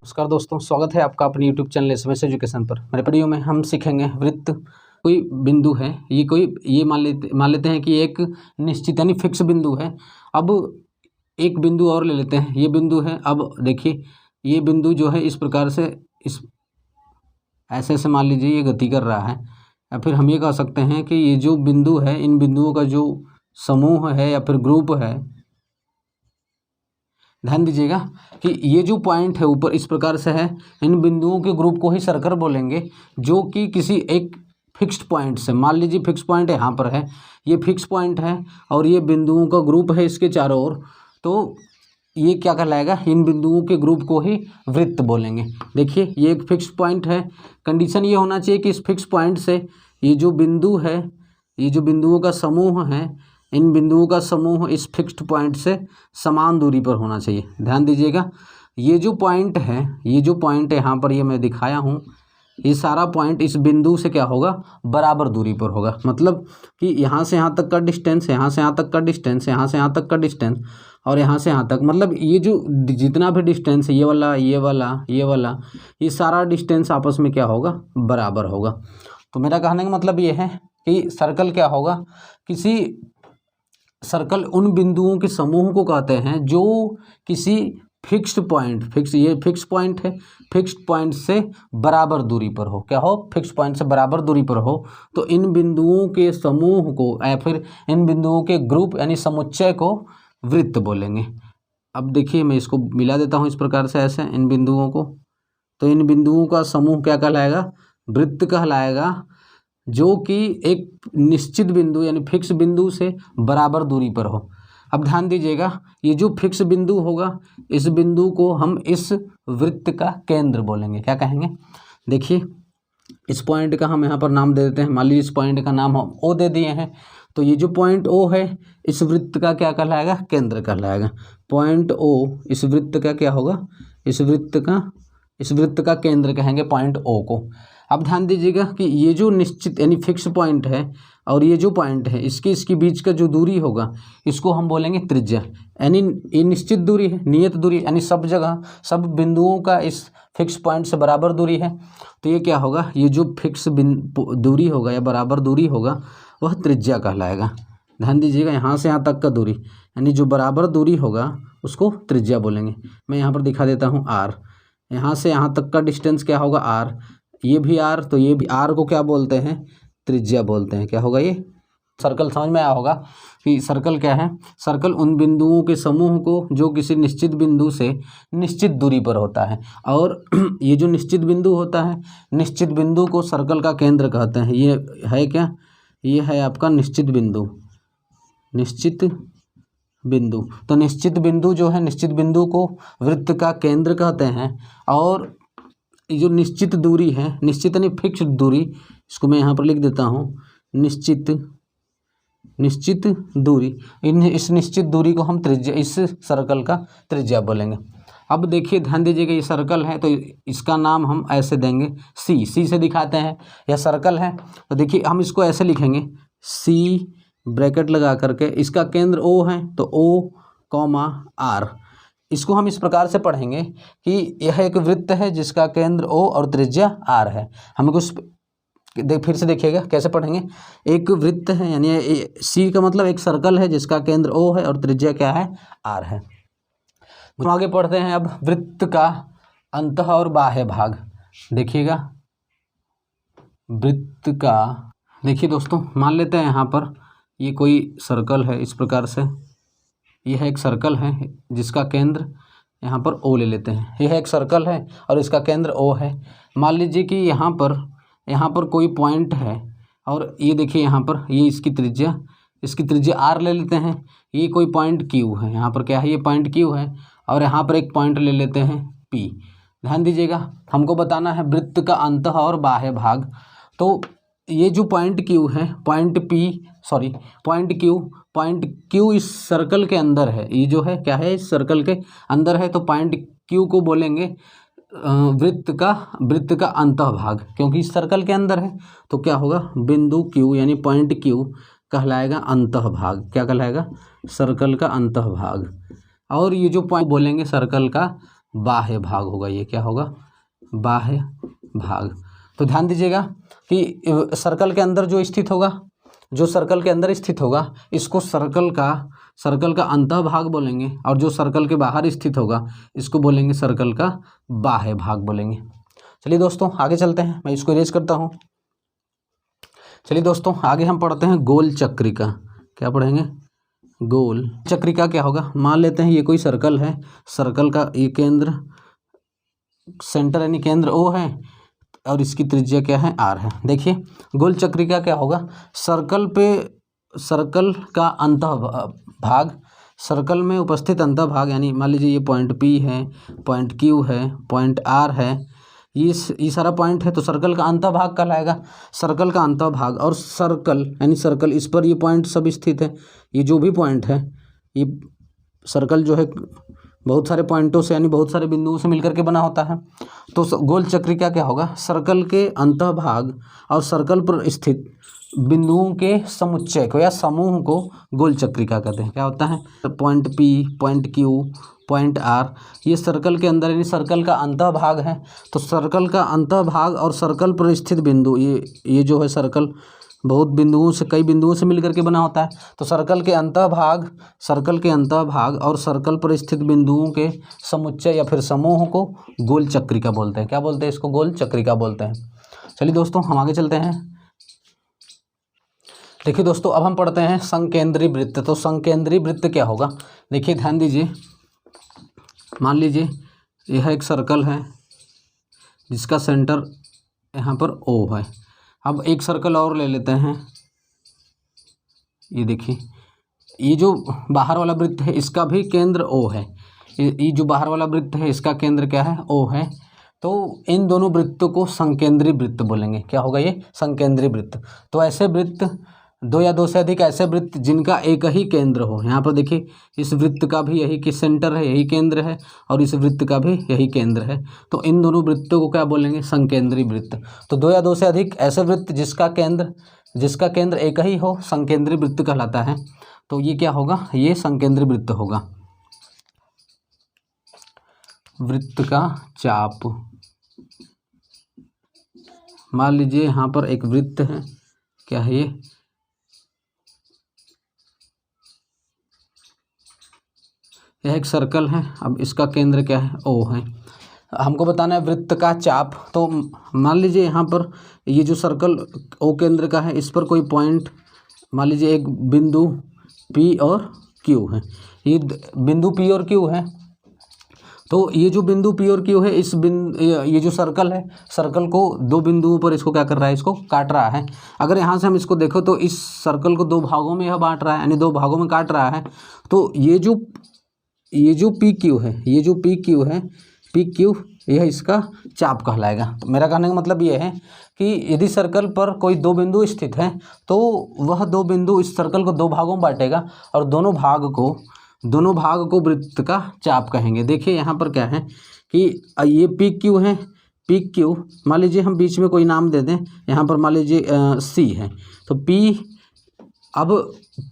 नमस्कार दोस्तों, स्वागत है आपका अपने YouTube चैनल एसएमएस एजुकेशन पर। मेरे वीडियो में हम सीखेंगे वृत्त। कोई बिंदु है, ये मान लेते हैं कि एक निश्चित यानी फिक्स बिंदु है। अब एक बिंदु और ले लेते हैं, ये बिंदु है। अब देखिए ये बिंदु जो है इस प्रकार से ऐसे मान लीजिए ये गति कर रहा है, या फिर हम ये कह सकते हैं कि ये जो बिंदु है, इन बिंदुओं का जो समूह है या फिर ग्रुप है, ध्यान दीजिएगा कि ये जो पॉइंट है ऊपर इस प्रकार से है, इन बिंदुओं के ग्रुप को ही सर्कल बोलेंगे, जो कि किसी एक फिक्स्ड पॉइंट से, मान लीजिए फिक्स पॉइंट यहाँ पर है, ये फिक्स पॉइंट है और ये बिंदुओं का ग्रुप है इसके चारों ओर, तो ये क्या कहलाएगा, इन बिंदुओं के ग्रुप को ही वृत्त बोलेंगे। देखिए ये एक फिक्स पॉइंट है, कंडीशन ये होना चाहिए कि इस फिक्स पॉइंट से ये जो बिंदु है, ये जो बिंदुओं का समूह है, इन बिंदुओं का समूह इस फिक्स्ड पॉइंट से समान दूरी पर होना चाहिए। ध्यान दीजिएगा ये जो पॉइंट है, यहाँ पर ये मैं दिखाया हूँ, ये सारा पॉइंट इस बिंदु से क्या होगा, बराबर दूरी पर होगा। मतलब कि यहाँ से यहाँ तक का डिस्टेंस, यहाँ से यहाँ तक का डिस्टेंस, यहाँ से यहाँ तक का डिस्टेंस और यहाँ से यहाँ तक, मतलब ये जो जितना भी डिस्टेंस है, ये वाला ये वाला ये वाला, ये सारा डिस्टेंस आपस में क्या होगा, बराबर होगा। तो मेरा कहने का मतलब ये है कि सर्कल क्या होगा, सर्कल उन बिंदुओं के समूह को कहते हैं जो किसी फिक्स्ड पॉइंट, ये फिक्स पॉइंट है, फिक्स्ड पॉइंट से बराबर दूरी पर हो। क्या हो, फिक्स पॉइंट से बराबर दूरी पर हो, तो इन बिंदुओं के समूह को या फिर इन बिंदुओं के ग्रुप यानी समुच्चय को वृत्त बोलेंगे। अब देखिए मैं इसको मिला देता हूँ इस प्रकार से, ऐसे इन बिंदुओं को, तो इन बिंदुओं का समूह क्या कहलाएगा, वृत्त कहलाएगा, जो कि एक निश्चित बिंदु यानी फिक्स बिंदु से बराबर दूरी पर हो। अब ध्यान दीजिएगा ये जो फिक्स बिंदु होगा, इस बिंदु को हम इस वृत्त का केंद्र बोलेंगे। क्या कहेंगे, देखिए इस पॉइंट का हम यहाँ पर नाम दे देते हैं, मान लीजिए इस पॉइंट का नाम हम O दे दिए हैं, तो ये जो पॉइंट O है इस वृत्त का क्या कहलाएगा, केंद्र कहलाएगा। पॉइंट O इस वृत्त का क्या होगा, इस वृत्त का केंद्र कहेंगे पॉइंट O को। अब ध्यान दीजिएगा कि ये जो निश्चित यानी फिक्स पॉइंट है और ये जो पॉइंट है, इसके बीच का जो दूरी होगा, इसको हम बोलेंगे त्रिज्या। यानी ये निश्चित दूरी है, नियत दूरी, यानी सब जगह सब बिंदुओं का इस फिक्स पॉइंट से बराबर दूरी है, तो ये क्या होगा, ये जो फिक्स दूरी होगा या बराबर दूरी होगा वह त्रिज्या कहलाएगा। ध्यान दीजिएगा यहाँ से यहाँ तक का दूरी यानी जो बराबर दूरी होगा उसको त्रिज्या बोलेंगे। मैं यहाँ पर दिखा देता हूँ R, यहाँ से यहाँ तक का डिस्टेंस क्या होगा R, ये भी R, तो ये भी R को क्या बोलते हैं, त्रिज्या बोलते हैं। क्या होगा, ये सर्कल समझ में आया होगा कि सर्कल क्या है, सर्कल उन बिंदुओं के समूह को जो किसी निश्चित बिंदु से निश्चित दूरी पर होता है, और ये जो निश्चित बिंदु होता है, निश्चित बिंदु को सर्कल का केंद्र कहते हैं। ये है क्या, ये है आपका निश्चित बिंदु, तो निश्चित बिंदु जो है, निश्चित बिंदु को वृत्त का केंद्र कहते हैं। और ये जो निश्चित दूरी है, निश्चित यानी फिक्स्ड दूरी, इसको मैं यहाँ पर लिख देता हूँ, निश्चित दूरी, इस निश्चित दूरी को हम त्रिज्या, इस सर्कल का त्रिज्या बोलेंगे। अब देखिए ध्यान दीजिएगा ये सर्कल है, तो इसका नाम हम ऐसे देंगे सी से दिखाते हैं, यह सर्कल है, तो देखिए हम इसको ऐसे लिखेंगे C ब्रैकेट लगा करके, इसका केंद्र O है तो O, R। इसको हम इस प्रकार से पढ़ेंगे कि यह एक वृत्त है जिसका केंद्र O और त्रिज्या R है। हमें कुछ फिर से देखिएगा कैसे पढ़ेंगे, एक वृत्त है यानी C का मतलब एक सर्कल है जिसका केंद्र O है और त्रिज्या क्या है, R है। तो आगे पढ़ते हैं अब वृत्त का अंतः और बाह्य भाग। देखिएगा वृत्त का, देखिए दोस्तों मान लेते हैं यहाँ पर ये कोई सर्कल है, इस प्रकार से यह एक सर्कल है जिसका केंद्र यहाँ पर O ले लेते हैं। यह एक सर्कल है और इसका केंद्र O है। मान लीजिए कि यहाँ पर कोई पॉइंट है और ये देखिए यहाँ पर ये इसकी त्रिज्या R ले लेते हैं। ये कोई पॉइंट Q है, यहाँ पर क्या है, ये पॉइंट Q है, और यहाँ पर एक पॉइंट ले लेते हैं P। ध्यान दीजिएगा हमको बताना है वृत्त का अंतः और बाह्य भाग। तो ये जो पॉइंट Q है, पॉइंट Q इस सर्कल के अंदर है, ये जो है क्या है, इस सर्कल के अंदर है, तो पॉइंट Q को बोलेंगे वृत्त का अंतः भाग, क्योंकि इस सर्कल के अंदर है, तो क्या होगा, बिंदु Q यानी पॉइंट Q कहलाएगा अंतः भाग। क्या कहलाएगा, सर्कल का अंतः भाग। और ये जो पॉइंट बोलेंगे सर्कल का बाह्य भाग होगा, ये क्या होगा, बाह्य भाग। तो ध्यान दीजिएगा कि सर्कल के अंदर जो स्थित होगा, जो सर्कल के अंदर स्थित होगा इसको सर्कल का अंतःभाग बोलेंगे, और जो सर्कल के बाहर स्थित होगा इसको बोलेंगे सर्कल का बाह्य भाग बोलेंगे। चलिए दोस्तों आगे चलते हैं, मैं इसको इरेज करता हूँ। चलिए दोस्तों आगे हम पढ़ते हैं गोल चक्रिका। क्या पढ़ेंगे, गोल चक्रिका क्या होगा। मान लेते हैं ये कोई सर्कल है, सर्कल का ये केंद्र, सेंटर यानी केंद्र O है और इसकी त्रिज्या क्या है, R है। देखिए गोल चक्रिका क्या होगा, सर्कल का अंतः भाग, सर्कल में उपस्थित अंतः भाग, यानी मान लीजिए ये पॉइंट P है, पॉइंट Q है, पॉइंट R है, ये सारा पॉइंट है, तो सर्कल का अंतः भाग कहलाएगा। सर्कल का अंतः भाग और सर्कल यानी सर्कल, इस पर ये पॉइंट सब स्थित है। ये जो भी पॉइंट है, ये सर्कल जो है बहुत सारे पॉइंटों से यानी बहुत सारे बिंदुओं से मिलकर के बना होता है। तो गोल चक्रिका क्या होगा, सर्कल के अंतः भाग और सर्कल पर स्थित बिंदुओं के समुच्चय को या समूह को गोल चक्रिका कहते हैं। क्या होता है, point P, point Q, point R, ये सर्कल के अंदर यानी सर्कल का अंतः भाग है। तो सर्कल का अंतः भाग और सर्कल पर स्थित बिंदु, ये जो है सर्कल बहुत बिंदुओं से, कई बिंदुओं से मिलकर के बना होता है। तो सर्कल के अंतः भाग और सर्कल पर स्थित बिंदुओं के समुच्चय या फिर समूह को गोल चक्रिका बोलते हैं। क्या बोलते हैं इसको, गोल चक्रिका बोलते हैं। चलिए दोस्तों हम आगे चलते हैं। देखिए दोस्तों अब हम पढ़ते हैं संकेंद्री वृत्त। तो संकेंद्री वृत्त क्या होगा, देखिए ध्यान दीजिए, मान लीजिए यह एक सर्कल है जिसका सेंटर यहाँ पर O है। अब एक सर्कल और ले लेते हैं, ये देखिए ये जो बाहर वाला वृत्त है इसका भी केंद्र O है। ये जो बाहर वाला वृत्त है इसका केंद्र क्या है, O है। तो इन दोनों वृत्तों को संकेंद्री वृत्त बोलेंगे। क्या होगा ये, संकेंद्री वृत्त। तो ऐसे वृत्त, दो या दो से अधिक ऐसे वृत्त जिनका एक ही केंद्र हो। यहाँ पर देखिए इस वृत्त का भी यही कि सेंटर है, यही केंद्र है, और इस वृत्त का भी यही केंद्र है। तो इन दोनों वृत्तों को क्या बोलेंगे, संकेंद्री वृत्त। तो दो या दो से अधिक ऐसे वृत्त जिसका केंद्र एक ही हो, संकेंद्री वृत्त कहलाता है। तो ये क्या होगा, ये संकेंद्री वृत्त होगा। वृत्त का चाप, मान लीजिए यहाँ पर एक वृत्त है, क्या है यह एक सर्कल है। अब इसका केंद्र क्या है, O है। हमको बताना है वृत्त का चाप। तो मान लीजिए यहाँ पर ये जो सर्कल O केंद्र का है, इस पर कोई पॉइंट, मान लीजिए एक बिंदु P और Q है। ये बिंदु P और Q है। तो ये जो बिंदु P और Q है, ये जो सर्कल है, सर्कल को दो बिंदुओं पर इसको क्या कर रहा है, इसको काट रहा है। अगर यहाँ से हम इसको देखो तो इस सर्कल को दो भागों में यह बांट रहा है, यानी दो भागों में काट रहा है। तो ये जो PQ है, PQ यह इसका चाप कहलाएगा। तो मेरा कहने का मतलब ये है कि यदि सर्कल पर कोई दो बिंदु स्थित हैं तो वह दो बिंदु इस सर्कल को दो भागों में बांटेगा और दोनों भाग को वृत्त का चाप कहेंगे। देखिए यहाँ पर क्या है कि ये PQ है, PQ मान लीजिए हम बीच में कोई नाम दे दें, यहाँ पर मान लीजिए C है। तो अब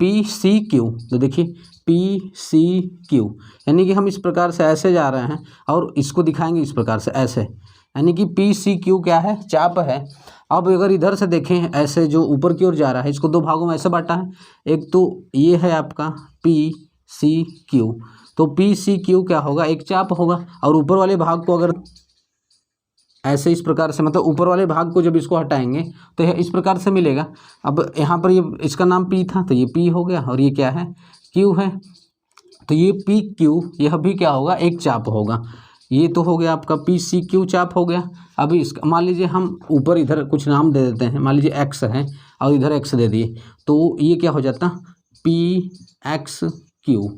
PCQ, तो देखिए PCQ, यानी कि हम इस प्रकार से ऐसे जा रहे हैं और इसको दिखाएंगे इस प्रकार से ऐसे, यानी कि PCQ क्या है, चाप है। अब अगर इधर से देखें ऐसे जो ऊपर की ओर जा रहा है, इसको दो भागों में ऐसे बांटा है। एक तो ये है आपका PCQ, तो PCQ क्या होगा, एक चाप होगा। और ऊपर वाले भाग को अगर ऐसे इस प्रकार से, मतलब ऊपर वाले भाग को जब इसको हटाएंगे तो यह इस प्रकार से मिलेगा। अब यहाँ पर ये इसका नाम P था तो ये P हो गया, और ये क्या है, Q है। तो ये PQ यह भी क्या होगा, एक चाप होगा। ये तो हो गया आपका PCQ चाप हो गया। अभी इसका मान लीजिए हम ऊपर इधर कुछ नाम दे देते हैं, मान लीजिए X है और इधर X दे दिए, तो ये क्या हो जाता, PXQ।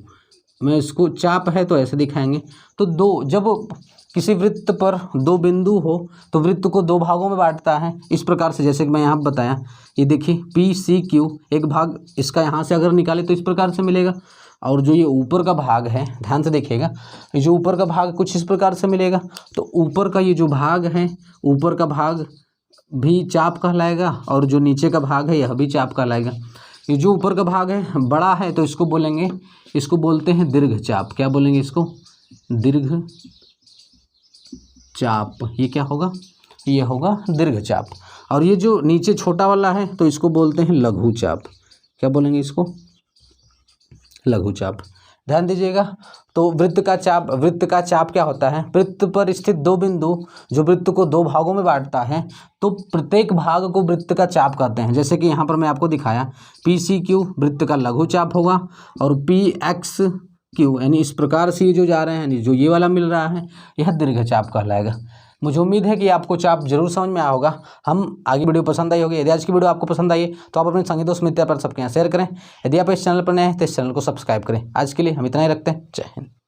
मैं इसको चाप है तो ऐसे दिखाएंगे। तो जब किसी वृत्त पर दो बिंदु हो तो वृत्त को दो भागों में बांटता है इस प्रकार से, जैसे कि मैं यहाँ बताया। ये देखिए PCQ, एक भाग इसका यहाँ से अगर निकाले तो इस प्रकार से मिलेगा, और जो ये ऊपर का भाग है, ध्यान से देखिएगा, ये जो ऊपर का भाग कुछ इस प्रकार से मिलेगा। तो ऊपर का ये जो भाग है, ऊपर का भाग भी चाप कहलाएगा, और जो नीचे का भाग है यह भी चाप कहलाएगा। ये जो ऊपर का भाग है बड़ा है तो इसको बोलते हैं दीर्घ चाप। क्या बोलेंगे इसको, दीर्घ चाप, ये क्या होगा, ये होगा दीर्घ चाप। और ये जो नीचे छोटा वाला है तो इसको बोलते हैं लघु चाप। क्या बोलेंगे इसको, लघु चाप। ध्यान दीजिएगा। तो वृत्त का चाप क्या होता है, वृत्त पर स्थित दो बिंदु जो वृत्त को दो भागों में बांटता है, तो प्रत्येक भाग को वृत्त का चाप कहते हैं। जैसे कि यहाँ पर मैं आपको दिखाया, PCQ वृत्त का लघु चाप होगा और PXQ यानी इस प्रकार से ये जो जा रहे हैं, जो ये वाला मिल रहा है, यह दीर्घ चाप कहलाएगा। मुझे उम्मीद है कि आपको चाप जरूर समझ में आया होगा। हम आगे वीडियो पसंद आई होगी। यदि आज की वीडियो आपको पसंद आई है तो आप अपने संगी दोस्त मित्र पर सबके यहाँ शेयर करें। यदि आप इस चैनल पर नए हैं तो इस चैनल को सब्सक्राइब करें। आज के लिए हम इतना ही रखते हैं। जय हिंद।